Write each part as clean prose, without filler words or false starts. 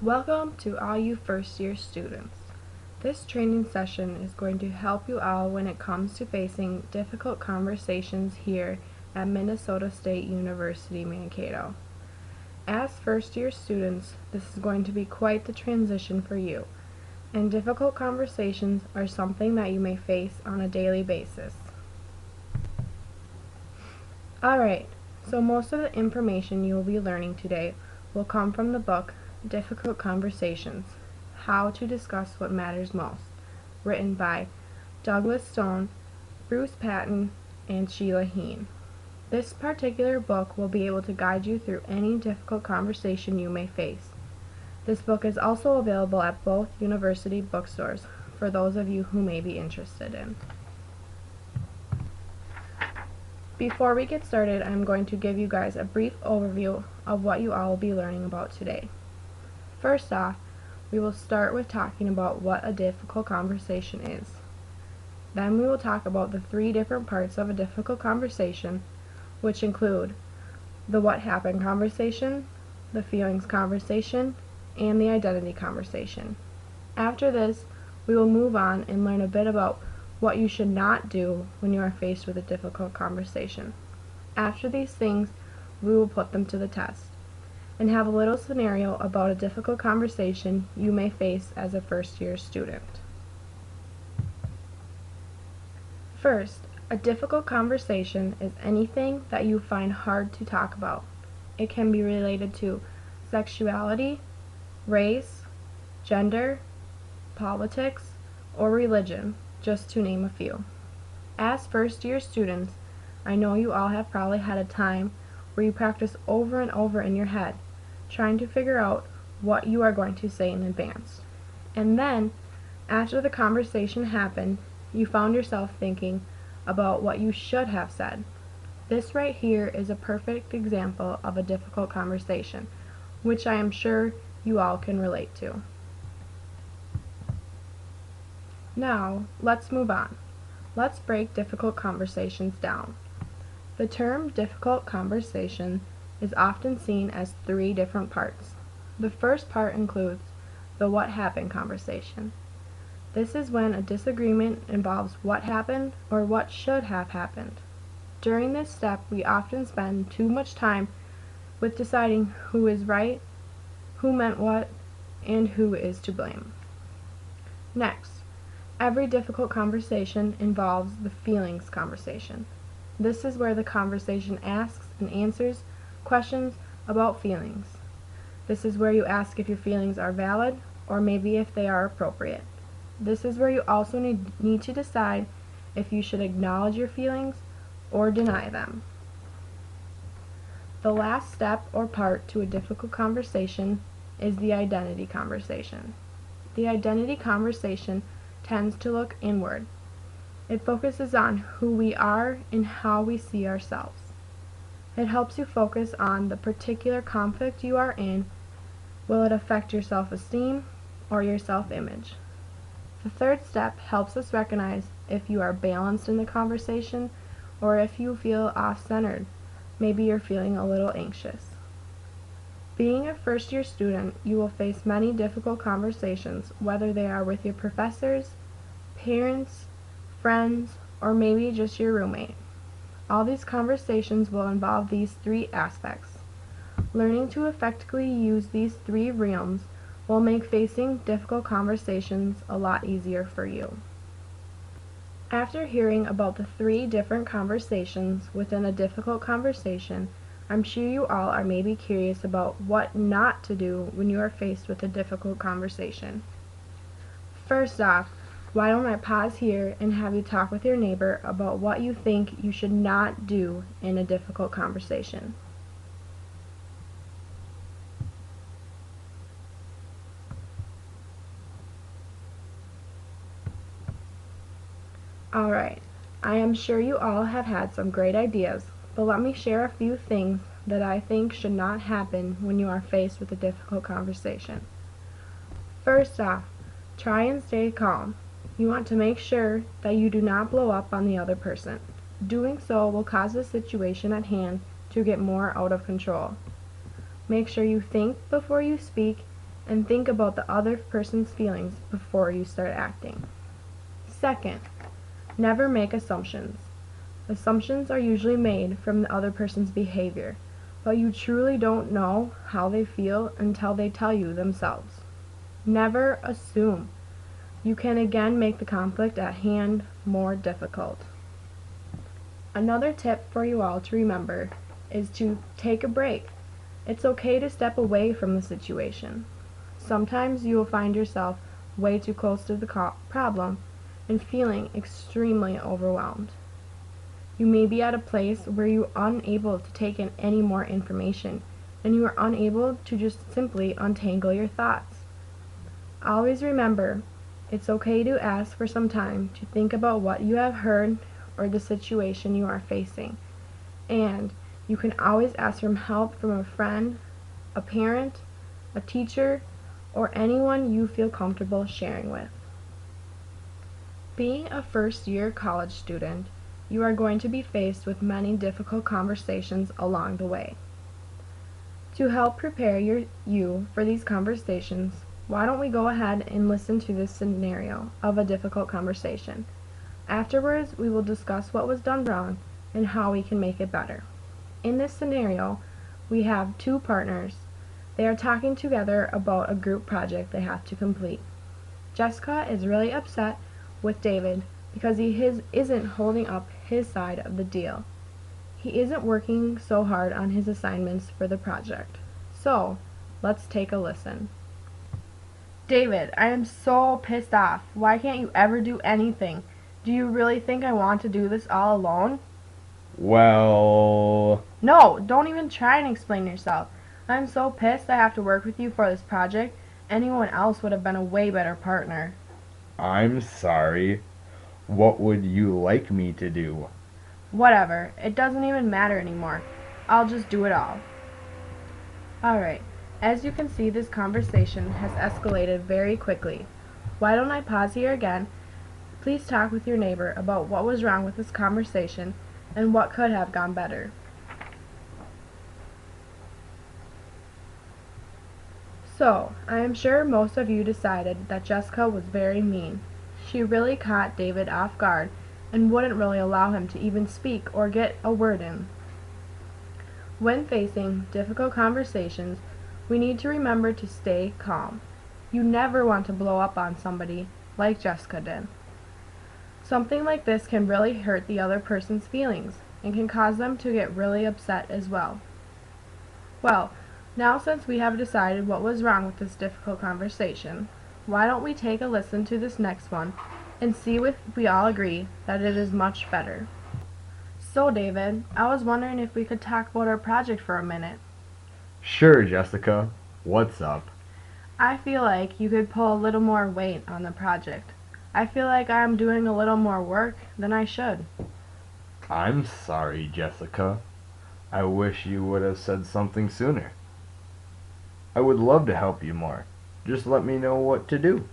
Welcome to all you first year students. This training session is going to help you all when it comes to facing difficult conversations here at Minnesota State University, Mankato. As first year students, this is going to be quite the transition for you, and difficult conversations are something that you may face on a daily basis. Alright, so most of the information you will be learning today will come from the book Difficult Conversations: How to Discuss What Matters Most, written by Douglas Stone, Bruce Patton, and Sheila Heen. This particular book will be able to guide you through any difficult conversation you may face. This book is also available at both university bookstores for those of you who may be interested in. Before we get started, I'm going to give you guys a brief overview of what you all will be learning about today. First off, we will start with talking about what a difficult conversation is. Then we will talk about the 3 different parts of a difficult conversation, which include the what happened conversation, the feelings conversation, and the identity conversation. After this, we will move on and learn a bit about what you should not do when you are faced with a difficult conversation. After these things, we will put them to the test and have a little scenario about a difficult conversation you may face as a first-year student. First, a difficult conversation is anything that you find hard to talk about. It can be related to sexuality, race, gender, politics, or religion, just to name a few. As first-year students, I know you all have probably had a time where you practice over and over in your head, trying to figure out what you are going to say in advance. And then, after the conversation happened, you found yourself thinking about what you should have said. This right here is a perfect example of a difficult conversation, which I am sure you all can relate to. Now, let's move on. Let's break difficult conversations down. The term difficult conversation is often seen as 3 different parts. The first part includes the what happened conversation. This is when a disagreement involves what happened or what should have happened. During this step, we often spend too much time with deciding who is right, who meant what, and who is to blame. Next, every difficult conversation involves the feelings conversation. This is where the conversation asks and answers questions about feelings. This is where you ask if your feelings are valid or maybe if they are appropriate. This is where you also need to decide if you should acknowledge your feelings or deny them. The last step or part to a difficult conversation is the identity conversation. The identity conversation tends to look inward. It focuses on who we are and how we see ourselves. It helps you focus on the particular conflict you are in. Will it affect your self-esteem or your self-image? The third step helps us recognize if you are balanced in the conversation or if you feel off-centered. Maybe you're feeling a little anxious. Being a first-year student, you will face many difficult conversations, whether they are with your professors, parents, friends, or maybe just your roommate. All these conversations will involve these 3 aspects. Learning to effectively use these 3 realms will make facing difficult conversations a lot easier for you. After hearing about the 3 different conversations within a difficult conversation, I'm sure you all are maybe curious about what not to do when you are faced with a difficult conversation. First off, why don't I pause here and have you talk with your neighbor about what you think you should not do in a difficult conversation. Alright, I am sure you all have had some great ideas, but let me share a few things that I think should not happen when you are faced with a difficult conversation. First off, try and stay calm. You want to make sure that you do not blow up on the other person. Doing so will cause the situation at hand to get more out of control. Make sure you think before you speak and think about the other person's feelings before you start acting. Second, never make assumptions. Assumptions are usually made from the other person's behavior, but you truly don't know how they feel until they tell you themselves. Never assume. You can again make the conflict at hand more difficult. Another tip for you all to remember is to take a break. It's okay to step away from the situation. Sometimes you will find yourself way too close to the problem and feeling extremely overwhelmed. You may be at a place where you are unable to take in any more information, and you are unable to just simply untangle your thoughts. Always remember, it's okay to ask for some time to think about what you have heard or the situation you are facing, and you can always ask for help from a friend, a parent, a teacher, or anyone you feel comfortable sharing with. Being a first-year college student, you are going to be faced with many difficult conversations along the way. To help prepare you for these conversations, why don't we go ahead and listen to this scenario of a difficult conversation. Afterwards, we will discuss what was done wrong and how we can make it better. In this scenario, we have two partners. They are talking together about a group project they have to complete. Jessica is really upset with David because he isn't holding up his side of the deal. He isn't working so hard on his assignments for the project. So, let's take a listen. David, I am so pissed off. Why can't you ever do anything? Do you really think I want to do this all alone? Well... No, don't even try and explain yourself. I'm so pissed I have to work with you for this project. Anyone else would have been a way better partner. I'm sorry. What would you like me to do? Whatever. It doesn't even matter anymore. I'll just do it all. Alright. As you can see, this conversation has escalated very quickly. Why don't I pause here again? Please talk with your neighbor about what was wrong with this conversation and what could have gone better. So, I am sure most of you decided that Jessica was very mean. She really caught David off guard and wouldn't really allow him to even speak or get a word in. When facing difficult conversations, we need to remember to stay calm. You never want to blow up on somebody like Jessica did. Something like this can really hurt the other person's feelings and can cause them to get really upset as well. Well, now since we have decided what was wrong with this difficult conversation, why don't we take a listen to this next one and see if we all agree that it is much better. So David, I was wondering if we could talk about our project for a minute. Sure, Jessica. What's up? I feel like you could pull a little more weight on the project. I feel like I'm doing a little more work than I should. I'm sorry, Jessica. I wish you would have said something sooner. I would love to help you more. Just let me know what to do.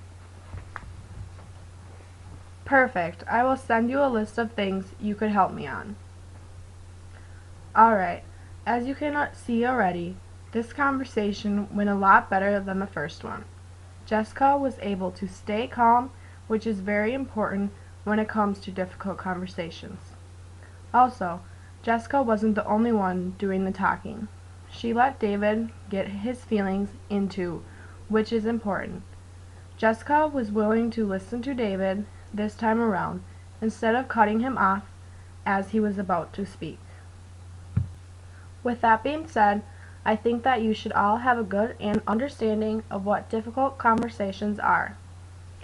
Perfect. I will send you a list of things you could help me on. Alright, as you can see already, this conversation went a lot better than the first one. Jessica was able to stay calm, which is very important when it comes to difficult conversations. Also, Jessica wasn't the only one doing the talking. She let David get his feelings into, which is important. Jessica was willing to listen to David this time around, instead of cutting him off as he was about to speak. With that being said, I think that you should all have a good understanding of what difficult conversations are.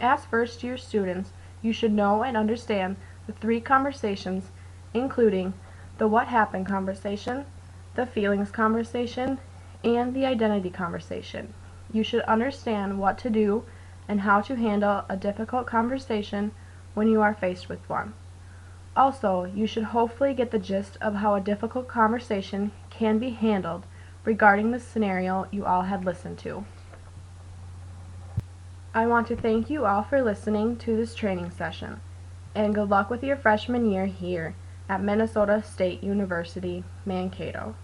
As first-year students, you should know and understand the 3 conversations, including the what happened conversation, the feelings conversation, and the identity conversation. You should understand what to do and how to handle a difficult conversation when you are faced with one. Also, you should hopefully get the gist of how a difficult conversation can be handled regarding the scenario you all had listened to. I want to thank you all for listening to this training session, and good luck with your freshman year here at Minnesota State University, Mankato.